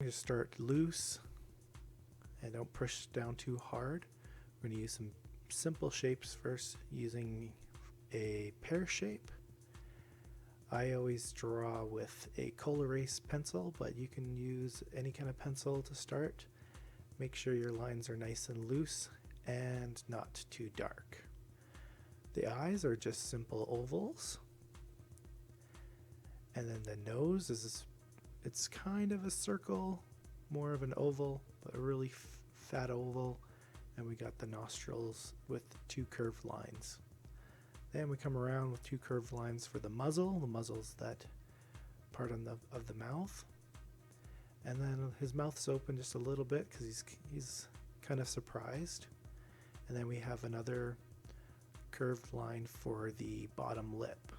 going to start loose and don't push down too hard. We're going to use some simple shapes first using a pear shape. I always draw with a coal erase pencil, but you can use any kind of pencil to start. Make sure your lines are nice and loose and not too dark. The eyes are just simple ovals. And then the nose it's kind of a circle, more of an oval, but a really fat oval. And we got the nostrils with 2 curved lines. Then we come around with 2 curved lines for the muzzle. The muzzle's that part of the mouth. And then his mouth's open just a little bit because he's kind of surprised. And then we have another curved line for the bottom lip.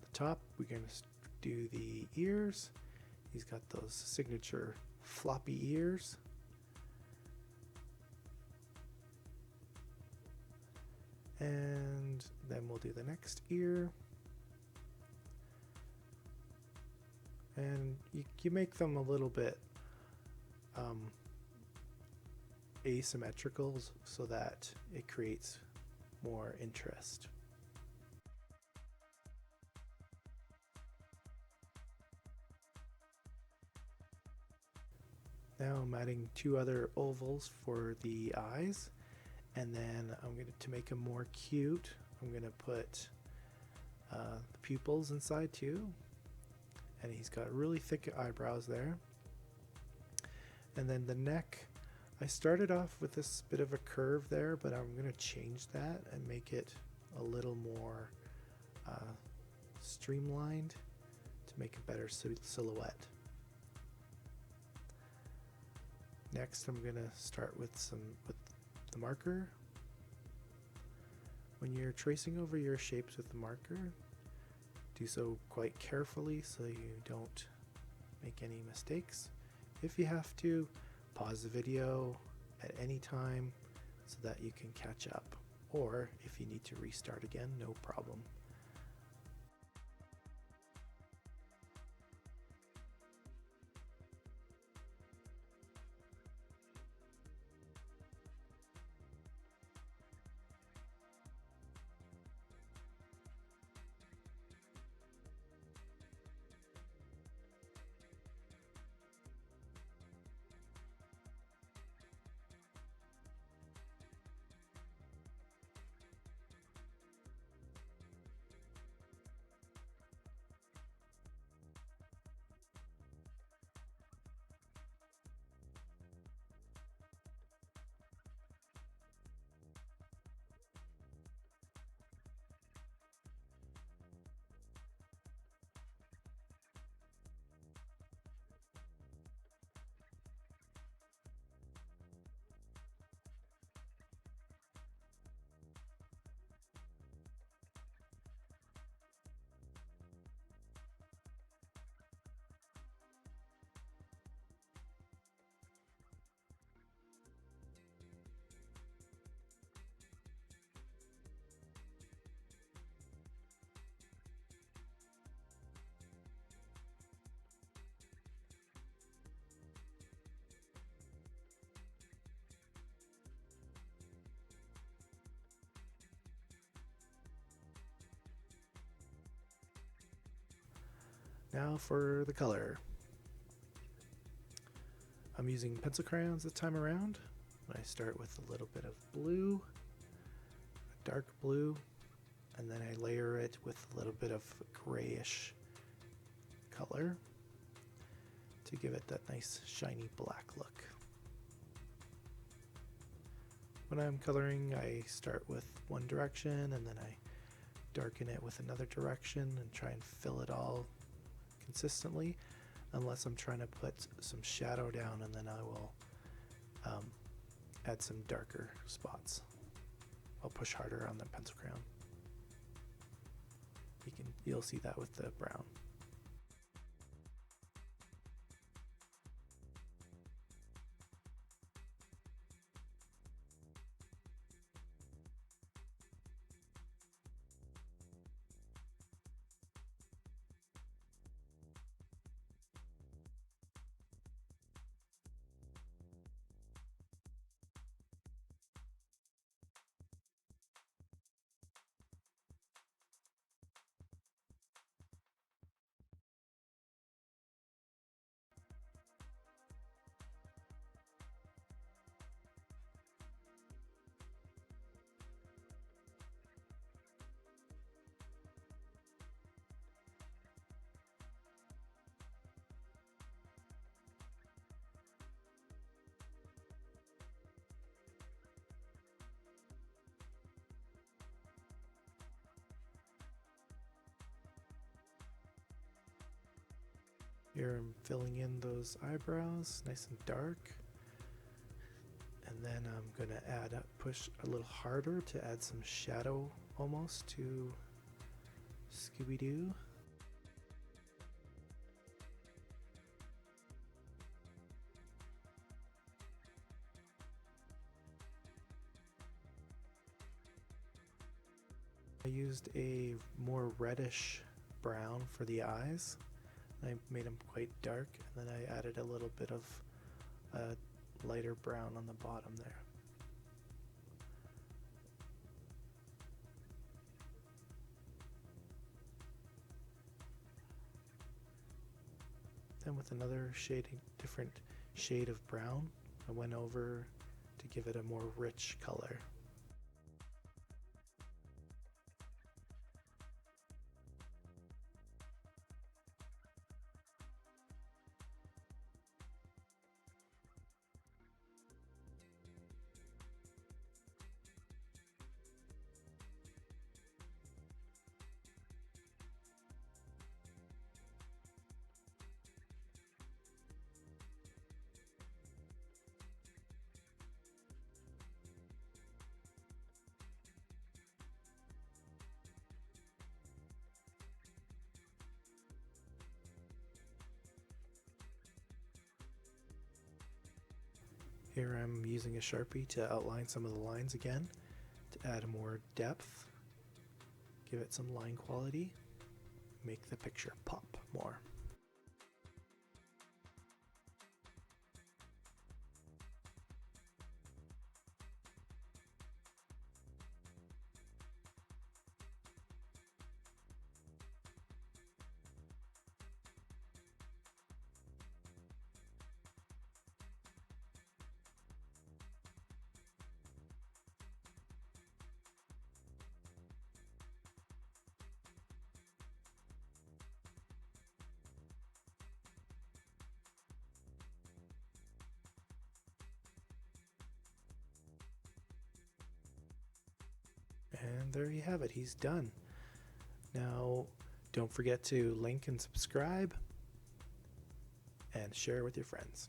The top, we're going to do the ears. He's got those signature floppy ears. And then we'll do the next ear. And you make them a little bit asymmetrical so that it creates more interest. Now I'm adding 2 other ovals for the eyes. And then I'm going to make him more cute, I'm going to put the pupils inside too. And he's got really thick eyebrows there. And then the neck, I started off with this bit of a curve there, but I'm going to change that and make it a little more streamlined to make a better silhouette. Next, I'm going to start with the marker. When you're tracing over your shapes with the marker, do so quite carefully so you don't make any mistakes. If you have to, pause the video at any time so that you can catch up, or if you need to restart again, no problem. Now for the color. I'm using pencil crayons this time around. I start with a little bit of blue, a dark blue, and then I layer it with a little bit of grayish color to give it that nice shiny black look. When I'm coloring, I start with one direction and then I darken it with another direction and try and fill it all consistently, unless I'm trying to put some shadow down, and then I will add some darker spots. I'll push harder on the pencil crayon. You'll see that with the brown. Here I'm filling in those eyebrows nice and dark. And then I'm going to push a little harder to add some shadow almost to Scooby-Doo. I used a more reddish brown for the eyes. I made them quite dark, and then I added a little bit of lighter brown on the bottom there. Then with another different shade of brown, I went over to give it a more rich color. Here I'm using a Sharpie to outline some of the lines again, to add more depth, give it some line quality, make the picture pop more. And there you have it, he's done. Now, don't forget to like and subscribe and share with your friends.